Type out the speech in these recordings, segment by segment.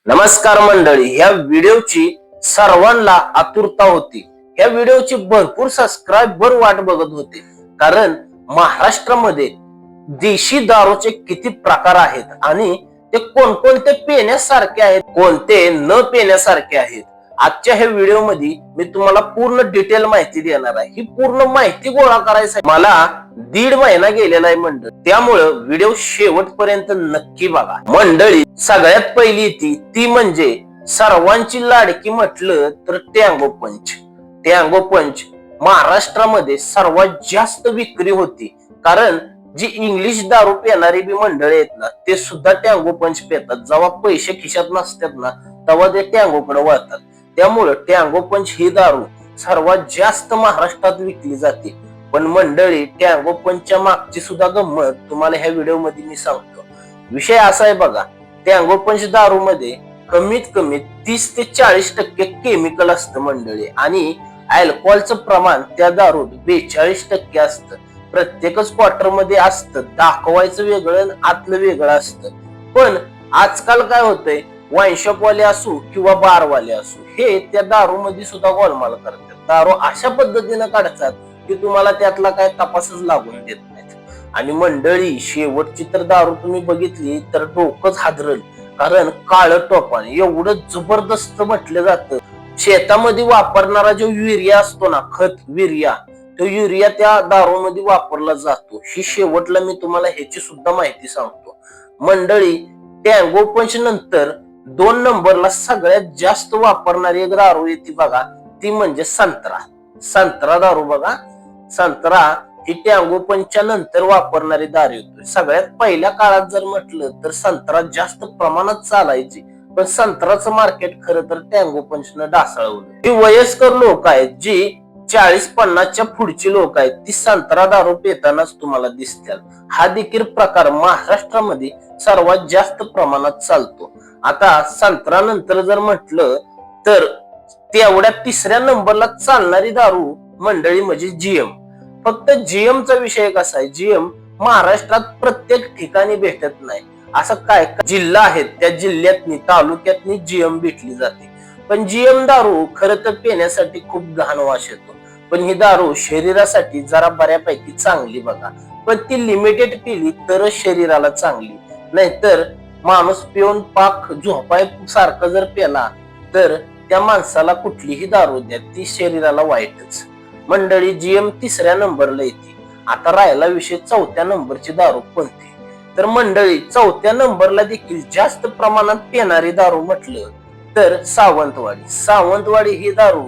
नमस्कार मंडळी, या व्हिडिओची सर्वांना आतुरता होती. या व्हिडिओची भरपूर सबस्क्राइबर वाट बघत होते, कारण महाराष्ट्रामध्ये देशी दारूचे किती प्रकार आहेत आणि ते कोणकोणते पिण्यासारखे आहेत, कोणते न पिण्यासारखे आहेत. आजच्या ह्या व्हिडिओ मध्ये मी तुम्हाला पूर्ण डिटेल माहिती देणार आहे. ही पूर्ण माहिती गोळा करायसाठी मला 1.5 महिना गेलेला आहे मंडळी, त्यामुळे व्हिडिओ शेवटपर्यंत नक्की बघा. मंडळी, सगळ्यात पहिली ती म्हणजे सर्वांची लाडकी म्हटलं तर टँगो पंच. टँगो पंच महाराष्ट्रामध्ये सर्वात जास्त विक्री होती, कारण जी इंग्लिश दारू पिणारी बी मंडळी आहेत ना, ते सुद्धा टँगो पंच पितात. जेव्हा पैसे खिशात नसतात ना, तेव्हा ते टँगोकडे वळतात. त्यामुळे टँगो पंच ही दारू सर्वात जास्त महाराष्ट्रात विकली जाते. पण मंडळी, टँगो पंचच्या मागची सुद्धा गंमत तुम्हाला ह्या व्हिडिओ मध्ये मी सांगतो. विषय असा आहे बघा, टँगो पंच दारू मध्ये कमीत कमी 30 ते 40% केमिकल असतं मंडळी, आणि अल्कोहोलचं प्रमाण त्या दारूत 42% असतं. प्रत्येकच क्वार्टर मध्ये असतं, दाखवायचं वेगळं आतलं वेगळं असतं. पण आजकाल काय होतंय, वाईन शॉप वाले असो किंवा बार वाले असो, हे त्या दारू मध्ये सुद्धा गोलमाल करतात. दारू अशा पद्धतीनं काढतात की तुम्हाला त्यातला काय तपासच लागून देत नाहीत. आणि मंडळी, शेवटची तर दारू तुम्ही बघितली तर डोकंच हादरल, कारण काळं टोपान एवढं जबरदस्त म्हटलं जातं. शेतामध्ये वापरणारा जो युरिया असतो ना, खत युरिया, तो युरिया त्या दारूमध्ये वापरला जातो. ही शेवटला मी तुम्हाला ह्याची सुद्धा माहिती सांगतो. मंडळी, टँगो पंच नंतर 2 नंबरला सगळ्यात जास्त वापरणारी एक दारू येते बघा, ती म्हणजे संत्रा. संत्रा दारू बघा, संत्रा ही टँगो पंचच्या नंतर वापरणारी दारू येते. सगळ्यात पहिल्या काळात जर म्हटलं तर संत्रा जास्त प्रमाणात चालायची, पण संत्र्याचं मार्केट खरं तर टँगो पंचनं ढासळवलं. ही वयस्कर लोक आहेत, जी 40-50च्या पुढची लोक आहेत, ती संत्रा दारू पितानाच तुम्हाला दिसतील. हा देखील प्रकार महाराष्ट्रामध्ये सर्वात जास्त प्रमाणात चालतो. आता संत्रा नंतर जर म्हटलं तर तेवढ्या 3ऱ्या नंबरला चालणारी दारू मंडळी म्हणजे जीएम. फक्त जीएमचा विषय कसा आहे, जीएम महाराष्ट्रात प्रत्येक ठिकाणी भेटत नाही. असं काय जिल्हा आहेत, त्या जिल्ह्यातनी तालुक्यातनी जीएम भेटली जाते. पण जीएम दारू खरं तर पिण्यासाठी खूप घाण वास येतो, पण ही दारू शरीरासाठी जरा बऱ्यापैकी चांगली बघा. पण ती लिमिटेड पिली तरच शरीराला चांगली, नाहीतर माणूस पिऊन पाक झोपाय सारखं जर पेला तर त्या माणसाला कुठलीही दारू द्या, ती शरीराला वाईटच. मंडळी, जीएम 3ऱ्या नंबरला येते. आता राहिला विषय 4थ्या नंबरची दारू कोणती. तर मंडळी, 4थ्या नंबरला देखील जास्त प्रमाणात पिणारी दारू म्हटलं तर सावंतवाडी. सावंतवाडी ही दारू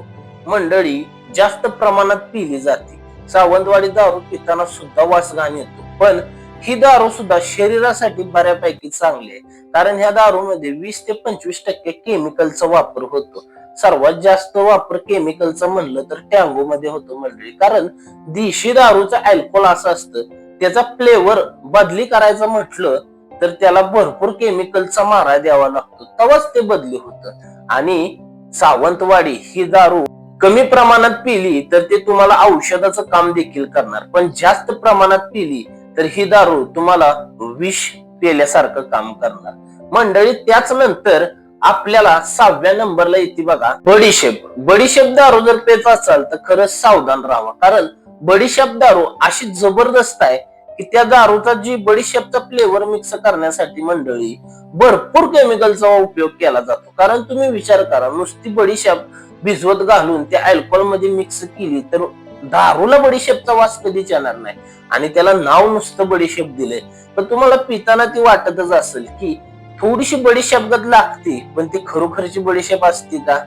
मंडळी जास्त प्रमाणात पिली जाते. सावंतवाडी दारू पिताना सुद्धा वास घाण येतो, पण ही दारू सुद्धा शरीरासाठी बऱ्यापैकी चांगली आहे, कारण ह्या दारूमध्ये 20 ते 25% केमिकलचा वापर होतो. सर्वात जास्त वापर केमिकलचा म्हणलं तर टँगो मध्ये होतो मंडळी, कारण देशी दारूचं अल्कोहोल असं असतं, त्याचा फ्लेवर बदली करायचं म्हटलं तर त्याला भरपूर केमिकलचा मारा द्यावा लागतो, तेव्हाच ते बदली होतं. आणि सावंतवाडी ही दारू कमी प्रमाणात पिली तर ते तुम्हाला औषधाचं काम देखील करणार, पण जास्त प्रमाणात पिली तर ही दारू तुम्हाला विष पेल्यासारखं काम करणार. मंडळी, त्याच नंतर आपल्याला 6व्या नंबरला येते बघा बडीशेप. बडीशेप दारू जर पेत असाल तर खरंच सावधान राहावा, कारण बडीशेप दारू अशी जबरदस्त आहे की त्या दारूचा जी बडीशेपचा फ्लेवर मिक्स करण्यासाठी मंडळी भरपूर केमिकलचा उपयोग केला जातो. कारण तुम्ही विचार करा, नुसती बडीशेप भिजवत घालून त्या अल्कोहोल मध्ये मिक्स केली तर दारूला बडीशेपचा वास कधीच येणार नाही, आणि त्याला नाव नुसतं बडीशेप दिलंय. पण तुम्हाला पिताना ती वाटतच असेल की थोडीशी बडीशेपगत लागते, पण ती खरोखरची बडीशेप असते का?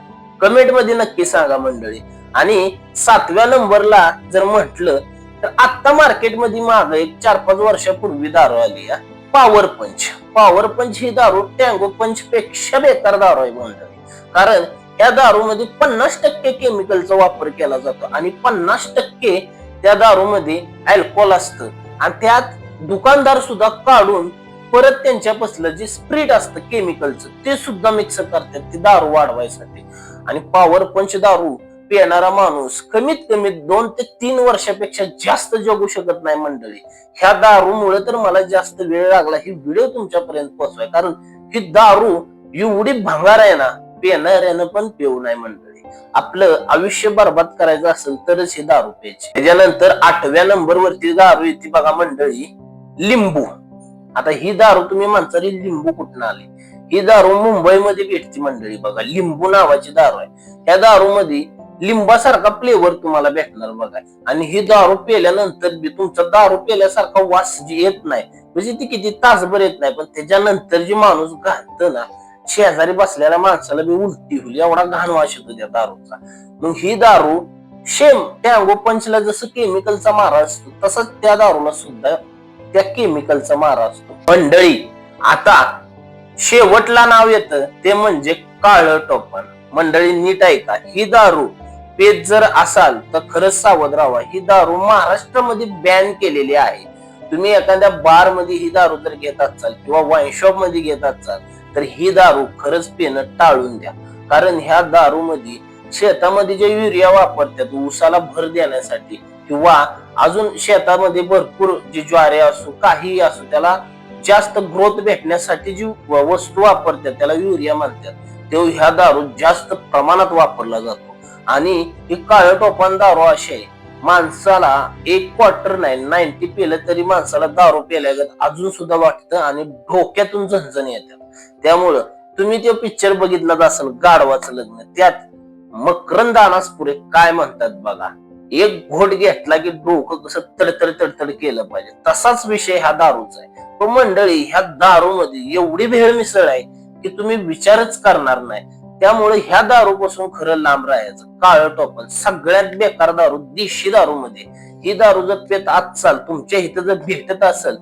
कमेंट मध्ये नक्की सांगा मंडळी. आणि 7व्या नंबरला जर म्हटलं तर आता मार्केटमध्ये माग एक 4-5 वर्षापूर्वी दारू आली, पॉवर पंच. पॉवर पंच ही दारू टँगो पंच पेक्षा बेकार दारू आहे मंडळी, कारण या दारूमध्ये 50% केमिकलचा वापर केला जातो, आणि 50% त्या दारूमध्ये अल्कोहोल असतं. आणि त्यात दुकानदार सुद्धा काढून परत त्यांच्यापासलं जे स्प्रिट असतं केमिकलचं ते सुद्धा मिक्स करतात ती दारू वाढवायसाठी. आणि पॉवर पंच दारू पिणारा माणूस कमीत कमी 2 ते 3 वर्षापेक्षा जास्त जगू शकत नाही मंडळी. ह्या दारूमुळे तर मला जास्त वेळ लागला ही व्हिडिओ तुमच्यापर्यंत पोहोचवाय, कारण ही दारू एवढी भंगार आहे ना, पिणाऱ्यानं पण पिऊ नाही मंडळी. आपलं आयुष्य बरबाद करायचं असेल तरच ही दारू प्यायची. त्याच्यानंतर 8व्या नंबरवरती दारू येते बघा मंडळी, लिंबू. आता ही दारू तुम्ही म्हणता लिंबू कुठून आली? ही दारू मुंबईमध्ये भेटती मंडळी बघा. लिंबू नावाची दारू आहे. या दारू मध्ये लिंबासारखा फ्लेवर तुम्हाला भेटणार बघा. आणि ही दारू पिल्यानंतर बी तुमचा दारू पिल्यासारखा वास जी येत नाही, म्हणजे ती किती तासभर येत नाही, पण त्याच्यानंतर जी माणूस घालत ना, शेजारी बसलेल्या माणसाला बी उलटी होईल एवढा घाण वास येतो त्या दारूचा. मग ही दारू शेम टँगो पंचला जसं केमिकलचा मारा असतो, तसंच त्या दारूला सुद्धा त्या केमिकलचा मारा असतो मंडळी. आता शेवटला नाव येतं ते म्हणजे काळं टोपण. मंडळी नीट ऐका, ही दारू पेत जर असाल तर खरंच सावध राहा. ही दारू महाराष्ट्रामध्ये बॅन केलेली आहे. तुम्ही एखाद्या बार मध्ये ही दारू जर घेत असाल किंवा वाईन शॉप मध्ये घेत असाल तर ही दारू खरंच पिणं टाळून द्या. कारण ह्या दारू मध्ये शेतामध्ये जे युरिया वापरतात ऊसाला भर देण्यासाठी किंवा अजून शेतामध्ये भरपूर जी ज्वारी असो काही असो त्याला जास्त ग्रोथ भेटण्यासाठी जी वस्तू वापरतात त्याला युरिया म्हणतात, तो ह्या दारू जास्त प्रमाणात वापरला जातो. आणि ही काळं टोपण दारू अशी आहे, माणसाला 1 क्वार्टर नाही 90 पिलं तरी माणसाला दारू प्यायल्यागत अजून सुद्धा वाटतं आणि डोक्यातून झणझण येतात. त्यामुळं तुम्ही ते पिक्चर बघितलाच असेल गाढवाचं लग्न, त्यात मकरंद अनासपुरे काय म्हणतात बघा, एक घोट घेतला की डोकं कसं तडतड तडतड केलं पाहिजे, तसाच विषय ह्या दारूचा आहे. तो मंडळी ह्या दारू मध्ये एवढी भेळ मिसळ आहे की तुम्ही विचारच करणार नाही. त्यामुळे ह्या दारूपासून खरं लांब राहायचं. काळं टोपण सगळ्यात बेकार दारू देशी दारू मध्ये. ही दारू जर पेत असाल, तुमच्या इथं जर भेटत असेल,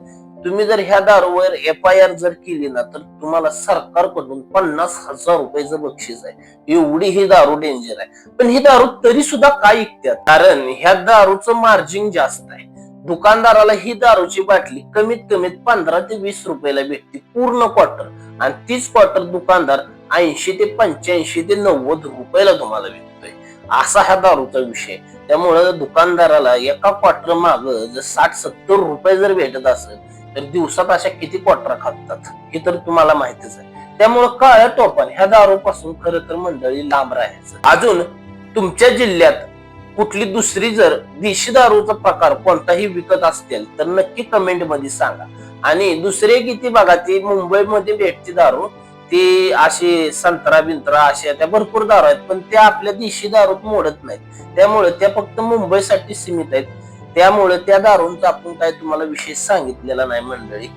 तुम्ही जर ह्या दारूवर FIR जर केली ना तर तुम्हाला सरकारकडून 50,000 रुपयाचं बक्षीस आहे. एवढी ही दारू डेंजर आहे. पण ही दारू तरी सुद्धा काय विकतात? कारण ह्या दारूचं मार्जिन जास्त आहे. दुकानदाराला ही दारूची बाटली कमीत कमीत 15 ते 20 रुपयाला भेटते पूर्ण क्वार्टर, आणि तीच क्वार्टर दुकानदार 80 ते 85 ते 90 रुपयाला तुम्हाला विकतोय. असा हा दारूचा विषय. त्यामुळे दुकानदाराला एका क्वार्टर माग जर 60-70 रुपये जर भेटत असेल तर दिवसात अशा किती क्वार्टर खातात हे तर तुम्हाला माहितीच आहे. त्यामुळे काळ्या टोपण ह्या दारूपासून खरं तर मंडळी लांब राहायचं. अजून तुमच्या जिल्ह्यात कुठली दुसरी जर देशी दारूचा प्रकार कोणताही विकत असतील तर नक्की कमेंट मध्ये सांगा. आणि दुसरे किती बघा, ती मुंबईमध्ये भेटती दारू, ती अशी संत्रा बिंत्रा अशा त्या भरपूर दारू आहेत, पण त्या आपल्या देशी दारूत मोडत नाहीत. त्यामुळे त्या फक्त मुंबईसाठी सीमित आहेत. त्यामुळे त्या दारूंचा आपण काय तुम्हाला विशेष सांगितलेला नाही मंडळी.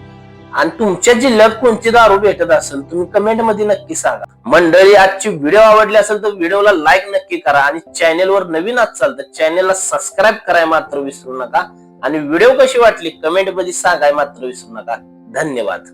आणि तुमच्या जिल्ह्यात कोणती दारू भेटत असेल तुम्ही कमेंट मध्ये नक्की सांगा. मंडळी आजची व्हिडिओ आवडली असेल तर व्हिडिओला लाईक नक्की करा, आणि चॅनेलवर नवीन असाल तर चॅनेलला सबस्क्राईब करायला मात्र विसरू नका. आणि व्हिडिओ कशी वाटली कमेंट मध्ये सांगाय मात्र विसरू नका. धन्यवाद.